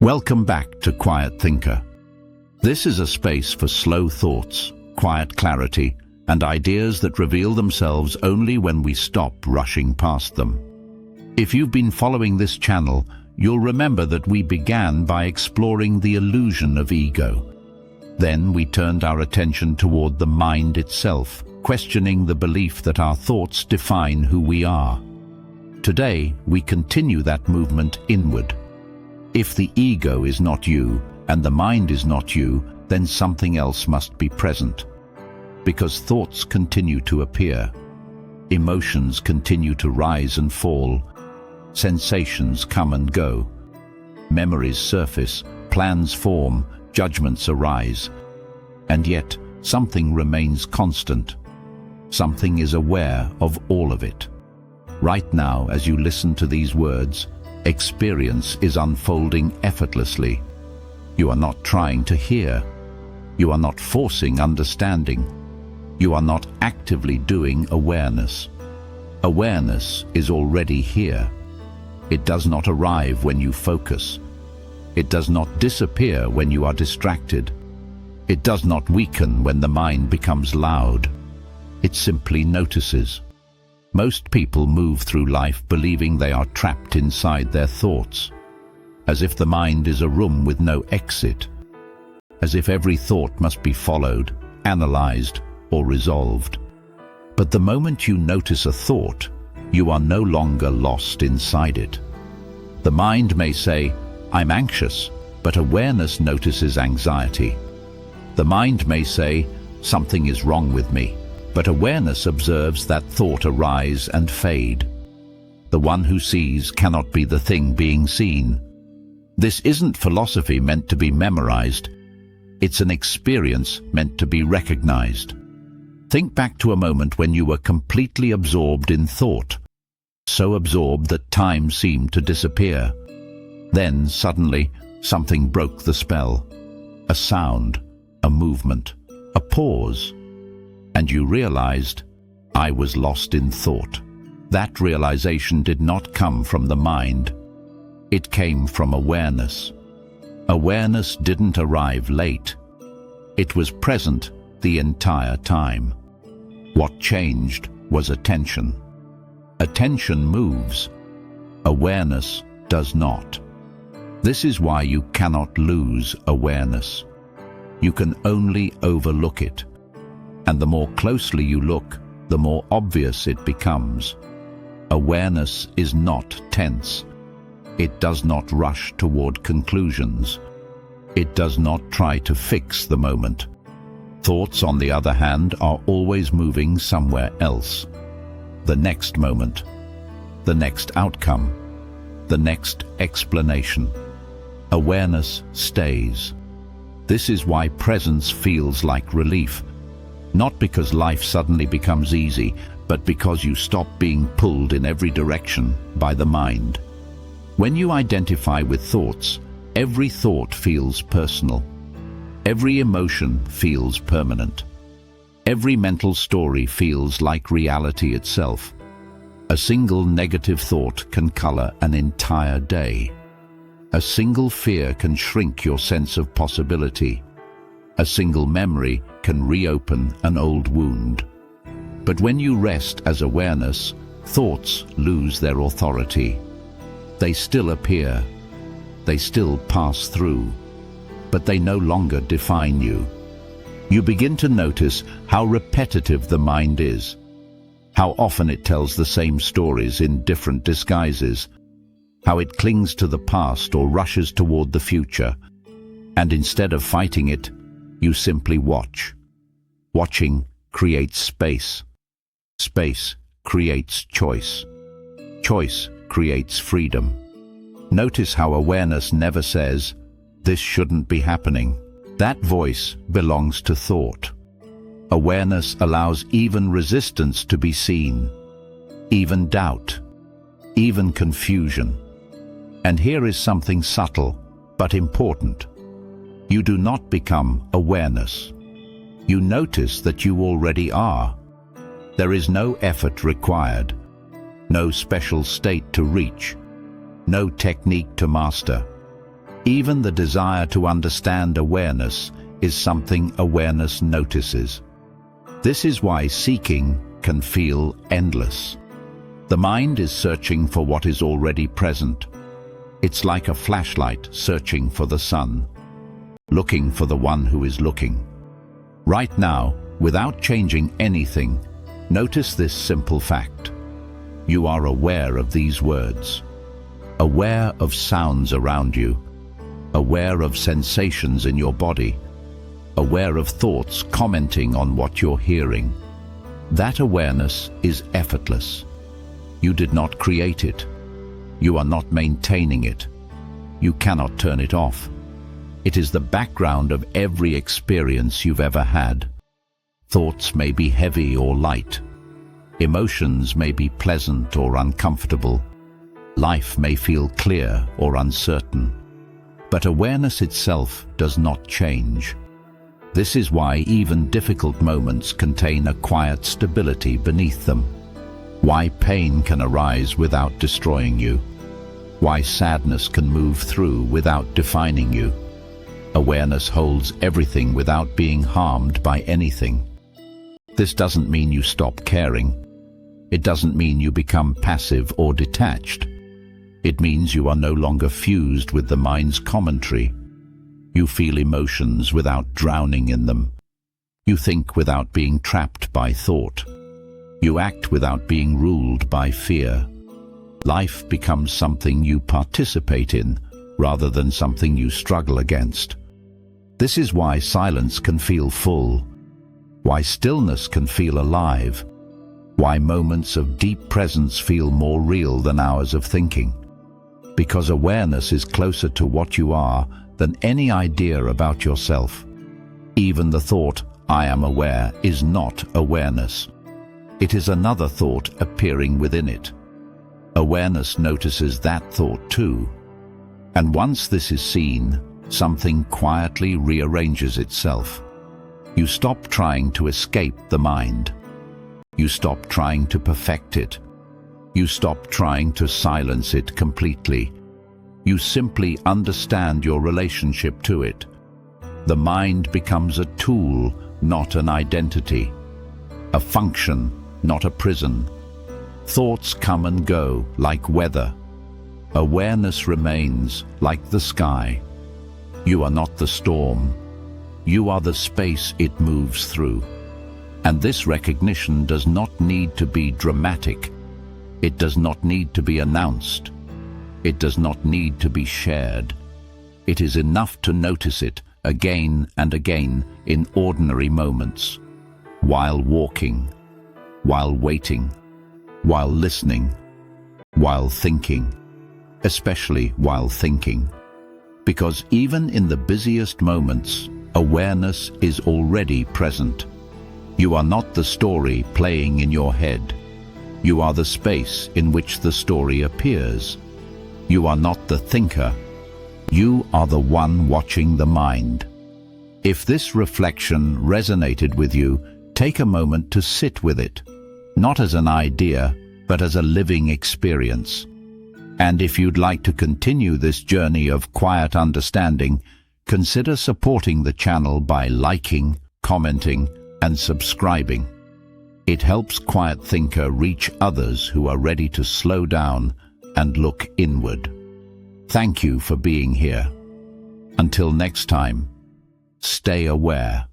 Welcome back to Quiet Thinker. This is a space for slow thoughts, quiet clarity, and ideas that reveal themselves only when we stop rushing past them. If you've been following this channel, you'll remember that we began by exploring the illusion of ego. Then we turned our attention toward the mind itself, questioning the belief that our thoughts define who we are. Today, we continue that movement inward. If the ego is not you, and the mind is not you, then something else must be present. Because thoughts continue to appear, emotions continue to rise and fall, sensations come and go, memories surface, plans form, judgments arise, and yet something remains constant. Something is aware of all of it. Right now, as you listen to these words, experience is unfolding effortlessly. You are not trying to hear. You are not forcing understanding. You are not actively doing awareness. Awareness is already here. It does not arrive when you focus. It does not disappear when you are distracted. It does not weaken when the mind becomes loud. It simply notices. Most people move through life believing they are trapped inside their thoughts, as if the mind is a room with no exit, as if every thought must be followed, analyzed, or resolved. But the moment you notice a thought, you are no longer lost inside it. The mind may say, "I'm anxious," but awareness notices anxiety. The mind may say, "Something is wrong with me," but awareness observes that thought arise and fade. The one who sees cannot be the thing being seen. This isn't philosophy meant to be memorized. It's an experience meant to be recognized. Think back to a moment when you were completely absorbed in thought, so absorbed that time seemed to disappear. Then, suddenly, something broke the spell. A sound, a movement, a pause. And you realized, I was lost in thought. That realization did not come from the mind. It came from awareness. Awareness didn't arrive late. It was present the entire time. What changed was attention. Attention moves. Awareness does not. This is why you cannot lose awareness. You can only overlook it. And the more closely you look, the more obvious it becomes. Awareness is not tense. It does not rush toward conclusions. It does not try to fix the moment. Thoughts, on the other hand, are always moving somewhere else. The next moment, the next outcome, the next explanation. Awareness stays. This is why presence feels like relief. Not because life suddenly becomes easy, but because you stop being pulled in every direction by the mind. When you identify with thoughts, every thought feels personal. Every emotion feels permanent. Every mental story feels like reality itself. A single negative thought can color an entire day. A single fear can shrink your sense of possibility. A single memory can reopen an old wound. But when you rest as awareness, thoughts lose their authority. They still appear. They still pass through. But they no longer define you. You begin to notice how repetitive the mind is, how often it tells the same stories in different disguises, how it clings to the past or rushes toward the future, and instead of fighting it, you simply watch. Watching creates space. Space creates choice. Choice creates freedom. Notice how awareness never says, "This shouldn't be happening." That voice belongs to thought. Awareness allows even resistance to be seen, even doubt, even confusion. And here is something subtle but important. You do not become awareness. You notice that you already are. There is no effort required, no special state to reach, no technique to master. Even the desire to understand awareness is something awareness notices. This is why seeking can feel endless. The mind is searching for what is already present. It's like a flashlight searching for the sun, looking for the one who is looking. Right now, without changing anything, notice this simple fact. You are aware of these words, aware of sounds around you, aware of sensations in your body, aware of thoughts commenting on what you're hearing. That awareness is effortless. You did not create it. You are not maintaining it. You cannot turn it off. It is the background of every experience you've ever had. Thoughts may be heavy or light. Emotions may be pleasant or uncomfortable. Life may feel clear or uncertain. But awareness itself does not change. This is why even difficult moments contain a quiet stability beneath them. Why pain can arise without destroying you. Why sadness can move through without defining you. Awareness holds everything without being harmed by anything. This doesn't mean you stop caring. It doesn't mean you become passive or detached. It means you are no longer fused with the mind's commentary. You feel emotions without drowning in them. You think without being trapped by thought. You act without being ruled by fear. Life becomes something you participate in rather than something you struggle against. This is why silence can feel full, why stillness can feel alive, why moments of deep presence feel more real than hours of thinking. Because awareness is closer to what you are than any idea about yourself. Even the thought, "I am aware," is not awareness. It is another thought appearing within it. Awareness notices that thought too. And once this is seen, something quietly rearranges itself. You stop trying to escape the mind. You stop trying to perfect it. You stop trying to silence it completely. You simply understand your relationship to it. The mind becomes a tool, not an identity. A function, not a prison. Thoughts come and go like weather. Awareness remains like the sky. You are not the storm. You are the space it moves through. And this recognition does not need to be dramatic. It does not need to be announced. It does not need to be shared. It is enough to notice it again and again in ordinary moments, while walking, while waiting, while listening, while thinking, especially while thinking. Because even in the busiest moments, awareness is already present. You are not the story playing in your head. You are the space in which the story appears. You are not the thinker. You are the one watching the mind. If this reflection resonated with you, take a moment to sit with it, not as an idea, but as a living experience. And if you'd like to continue this journey of quiet understanding, consider supporting the channel by liking, commenting, and subscribing. It helps Quiet Thinker reach others who are ready to slow down and look inward. Thank you for being here. Until next time, stay aware.